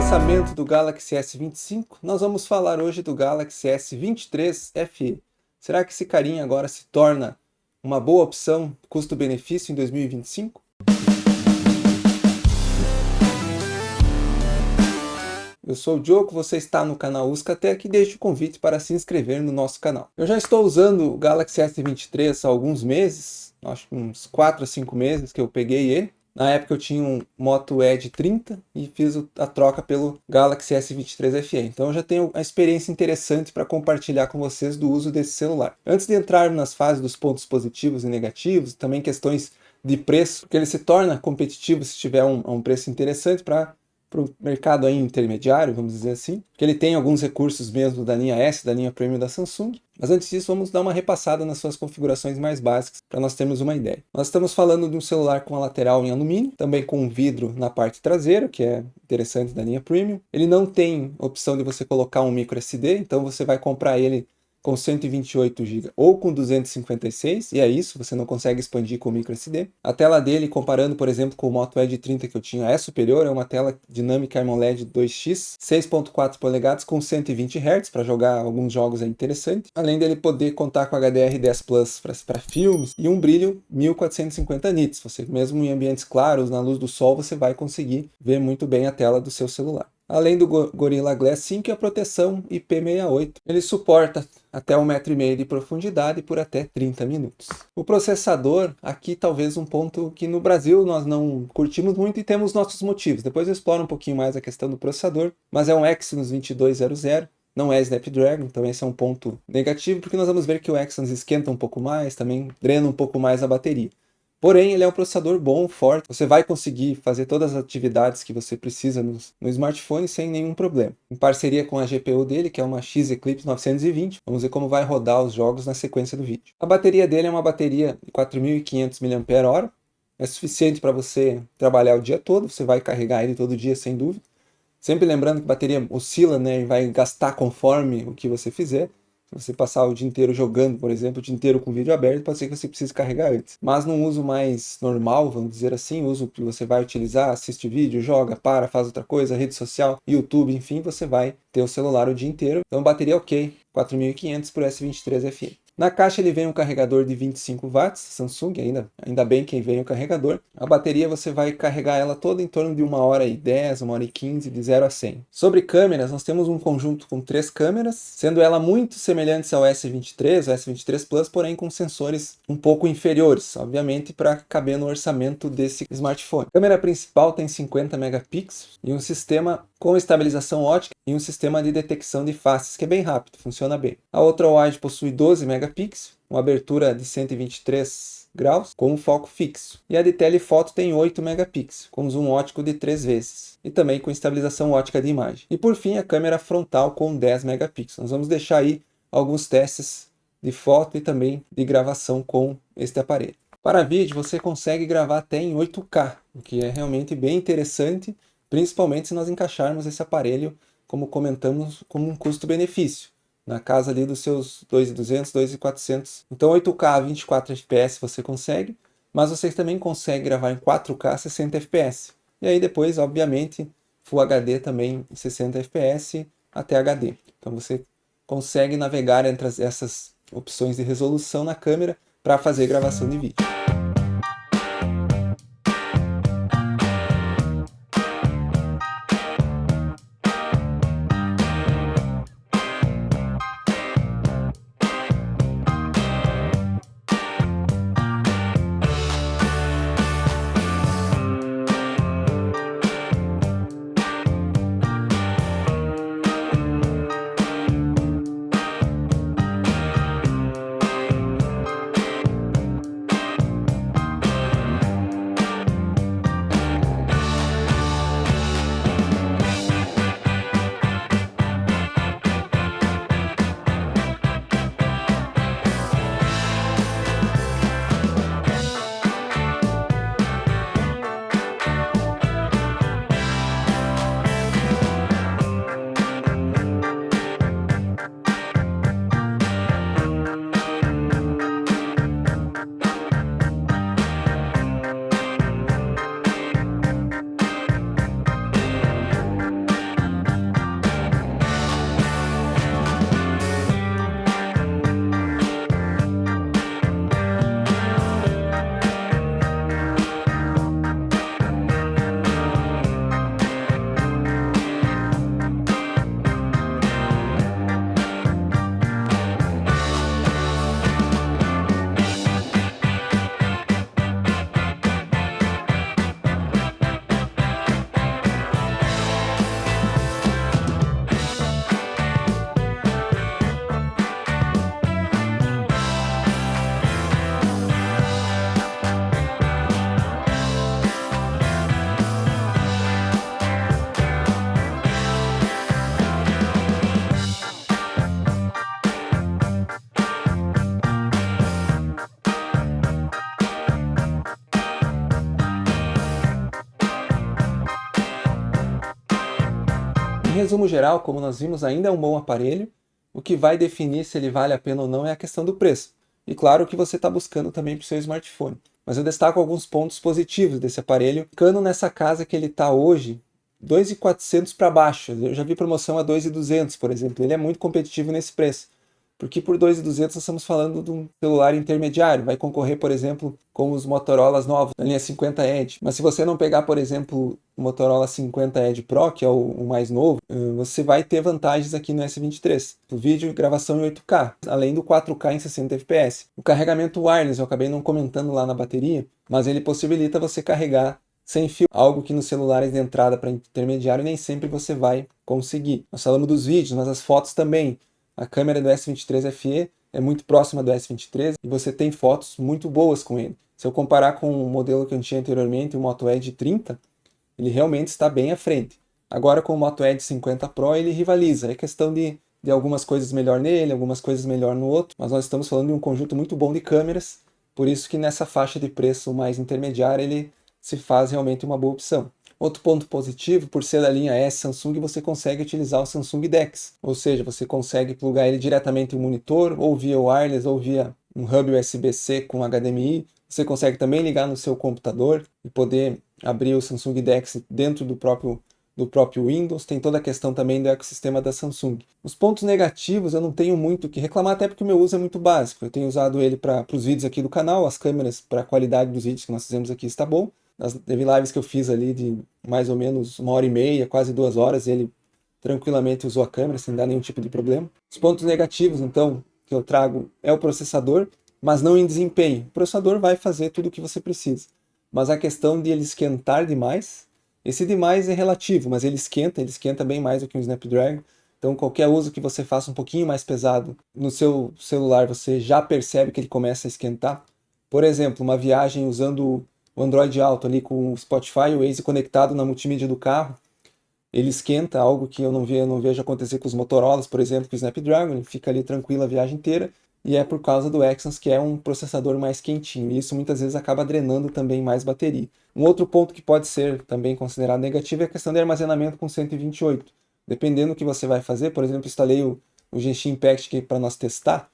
lançamento do Galaxy S25, nós vamos falar hoje do Galaxy S23 FE. Será que esse carinha agora se torna uma boa opção custo-benefício em 2025? Eu sou o Diogo, você está no canal Uscatec e deixo o convite para se inscrever no nosso canal. Eu já estou usando o Galaxy S23 há alguns meses, acho que uns 4 a 5 meses que eu peguei ele. Na época eu tinha um Moto Edge 30 e fiz a troca pelo Galaxy S23 FE. Então eu já tenho uma experiência interessante para compartilhar com vocês do uso desse celular. Antes de entrar nas fases dos pontos positivos e negativos, também questões de preço, porque ele se torna competitivo se tiver um preço interessante para o mercado aí intermediário, vamos dizer assim, que ele tem alguns recursos mesmo da linha S, da linha Premium da Samsung. Mas antes disso, vamos dar uma repassada nas suas configurações mais básicas, para nós termos uma ideia. Nós estamos falando de um celular com a lateral em alumínio, também com um vidro na parte traseira, que é interessante da linha Premium. Ele não tem opção de você colocar um micro SD, então você vai comprar ele com 128 GB ou com 256, e é isso, você não consegue expandir com micro SD. A tela dele, comparando, por exemplo, com o Moto Edge 30 que eu tinha, é superior, é uma tela dinâmica AMOLED 2X, 6.4 polegadas com 120 Hz, para jogar alguns jogos é interessante. Além dele poder contar com HDR10 Plus para filmes e um brilho 1450 nits. Você mesmo em ambientes claros, na luz do sol, você vai conseguir ver muito bem a tela do seu celular. Além do Gorilla Glass 5 e a proteção IP68. Ele suporta até 1,5 m de profundidade por até 30 minutos. O processador, aqui talvez um ponto que no Brasil nós não curtimos muito e temos nossos motivos. Depois eu exploro um pouquinho mais a questão do processador, mas é um Exynos 2200, não é Snapdragon, então esse é um ponto negativo, porque nós vamos ver que o Exynos esquenta um pouco mais, também drena um pouco mais a bateria. Porém, ele é um processador bom, forte. Você vai conseguir fazer todas as atividades que você precisa no smartphone sem nenhum problema. Em parceria com a GPU dele, que é uma X Eclipse 920, vamos ver como vai rodar os jogos na sequência do vídeo. A bateria dele é uma bateria de 4.500 mAh. É suficiente para você trabalhar o dia todo. Você vai carregar ele todo dia, sem dúvida. Sempre lembrando que a bateria oscila, né, e vai gastar conforme o que você fizer. Se você passar o dia inteiro jogando, por exemplo, o dia inteiro com o vídeo aberto, pode ser que você precise carregar antes. Mas num uso mais normal, vamos dizer assim, uso que você vai utilizar, assiste vídeo, joga, faz outra coisa, rede social, YouTube, enfim, você vai ter o celular o dia inteiro. Então bateria ok, 4.500 por S23 FE. Na caixa ele vem um carregador de 25 watts, Samsung, ainda bem que vem o carregador. A bateria você vai carregar ela toda em torno de 1h10, 1h15, de 0 a 100. Sobre câmeras, nós temos um conjunto com 3 câmeras, sendo ela muito semelhantes ao S23, o S23 Plus, porém com sensores um pouco inferiores, obviamente para caber no orçamento desse smartphone. A câmera principal tem 50 megapixels e um sistema com estabilização ótica e um sistema de detecção de faces que é bem rápido, funciona bem. A outra wide possui 12 megapixels, uma abertura de 123 graus com um foco fixo. E a de telefoto tem 8 megapixels, com zoom ótico de 3 vezes e também com estabilização ótica de imagem. E por fim a câmera frontal com 10 megapixels. Nós vamos deixar aí alguns testes de foto e também de gravação com este aparelho. Para vídeo você consegue gravar até em 8K, o que é realmente bem interessante, principalmente se nós encaixarmos esse aparelho, como comentamos, como um custo-benefício, na casa ali dos seus 2.200, 2.400. Então 8K 24 fps você consegue, mas você também consegue gravar em 4K 60 fps. E aí depois, obviamente, Full HD também em 60 fps até HD. Então você consegue navegar entre essas opções de resolução na câmera para fazer gravação de vídeo. resumo geral, como nós vimos, ainda é um bom aparelho. O que vai definir se ele vale a pena ou não é a questão do preço. E claro, o que você está buscando também para o seu smartphone. Mas eu destaco alguns pontos positivos desse aparelho, ficando nessa casa que ele está hoje, 2.400 para baixo. Eu já vi promoção a 2.200, por exemplo. Ele é muito competitivo nesse preço. Porque por 2.200 nós estamos falando de um celular intermediário. Vai concorrer, por exemplo, com os Motorolas novos, da linha 50 Edge. Mas se você não pegar, por exemplo, o Motorola 50 Edge Pro, que é o mais novo, você vai ter vantagens aqui no S23. O vídeo e gravação em 8K, além do 4K em 60 fps. O carregamento wireless, eu acabei não comentando lá na bateria, mas ele possibilita você carregar sem fio, algo que nos celulares de entrada para intermediário nem sempre você vai conseguir. Nós falamos dos vídeos, mas as fotos também. A câmera do S23 FE é muito próxima do S23 e você tem fotos muito boas com ele. Se eu comparar com o modelo que eu tinha anteriormente, o Moto Edge 30, ele realmente está bem à frente. Agora com o Moto Edge 50 Pro ele rivaliza. É questão de algumas coisas melhor nele, algumas coisas melhor no outro, mas nós estamos falando de um conjunto muito bom de câmeras, por isso que nessa faixa de preço mais intermediária ele se faz realmente uma boa opção. Outro ponto positivo, por ser da linha S Samsung, você consegue utilizar o Samsung DeX, ou seja, você consegue plugar ele diretamente no monitor, ou via wireless, ou via um hub USB-C com HDMI. Você consegue também ligar no seu computador e poder abrir o Samsung DeX dentro do próprio Windows. Tem toda a questão também do ecossistema da Samsung. Os pontos negativos eu não tenho muito o que reclamar, até porque o meu uso é muito básico. Eu tenho usado ele para os vídeos aqui do canal, as câmeras para a qualidade dos vídeos que nós fizemos aqui está bom. Teve lives que eu fiz ali de mais ou menos 1h30, quase 2 horas, e ele tranquilamente usou a câmera sem dar nenhum tipo de problema. Os pontos negativos, então, que eu trago é o processador, mas não em desempenho. O processador vai fazer tudo o que você precisa. Mas a questão de ele esquentar demais, esse demais é relativo, mas ele esquenta bem mais do que um Snapdragon. Então qualquer uso que você faça um pouquinho mais pesado no seu celular, você já percebe que ele começa a esquentar. Por exemplo, uma viagem usando o Android Auto ali com o Spotify, o Waze conectado na multimídia do carro, ele esquenta, algo que eu não vejo acontecer com os Motorolas, por exemplo, com o Snapdragon, ele fica ali tranquilo a viagem inteira, e é por causa do Exynos, que é um processador mais quentinho, e isso muitas vezes acaba drenando também mais bateria. Um outro ponto que pode ser também considerado negativo é a questão de armazenamento com 128. Dependendo do que você vai fazer, por exemplo, instalei o Genshin Impact aqui para nós testar,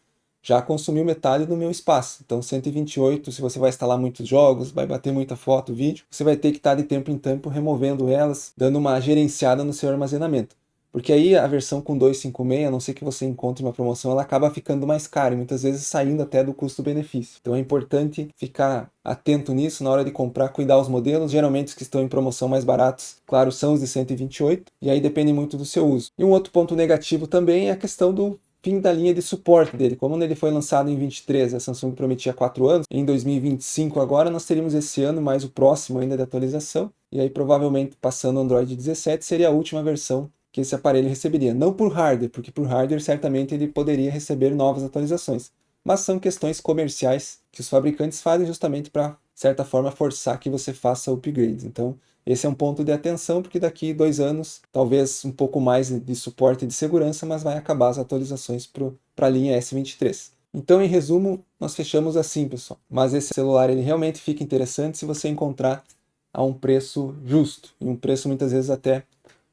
já consumiu metade do meu espaço. Então 128, se você vai instalar muitos jogos, vai bater muita foto, vídeo, você vai ter que estar de tempo em tempo removendo elas, dando uma gerenciada no seu armazenamento. Porque aí a versão com 256, a não ser que você encontre uma promoção, ela acaba ficando mais cara e muitas vezes saindo até do custo-benefício. Então é importante ficar atento nisso na hora de comprar, cuidar os modelos. Geralmente os que estão em promoção mais baratos, claro, são os de 128, e aí depende muito do seu uso. E um outro ponto negativo também é a questão do fim da linha de suporte dele. Como ele foi lançado em 23, a Samsung prometia 4 anos, em 2025 agora nós teríamos esse ano mais o próximo ainda de atualização, e aí provavelmente passando o Android 17 seria a última versão que esse aparelho receberia. Não por hardware, porque por hardware certamente ele poderia receber novas atualizações, mas são questões comerciais que os fabricantes fazem justamente para, de certa forma, forçar que você faça upgrades. Então, esse é um ponto de atenção, porque daqui 2 anos, talvez um pouco mais de suporte e de segurança, mas vai acabar as atualizações para a linha S23. Então, em resumo, nós fechamos assim, pessoal. Mas esse celular ele realmente fica interessante se você encontrar a um preço justo, e um preço muitas vezes até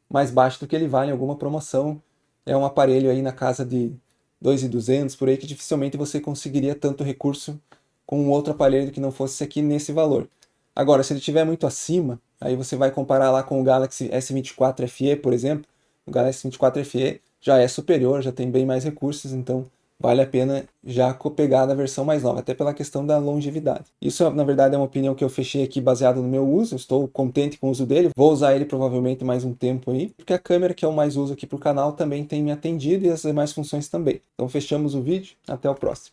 mais baixo do que ele vale em alguma promoção. É um aparelho aí na casa de 2.200, por aí, que dificilmente você conseguiria tanto recurso com um outro aparelho que não fosse esse aqui nesse valor. Agora, se ele estiver muito acima, aí você vai comparar lá com o Galaxy S24 FE, por exemplo. O Galaxy S24 FE já é superior, já tem bem mais recursos, então vale a pena já pegar a versão mais nova, até pela questão da longevidade. Isso, na verdade, é uma opinião que eu fechei aqui baseado no meu uso, eu estou contente com o uso dele, vou usar ele provavelmente mais um tempo aí, porque a câmera, que é o mais uso aqui para o canal, também tem me atendido e as demais funções também. Então fechamos o vídeo, até o próximo.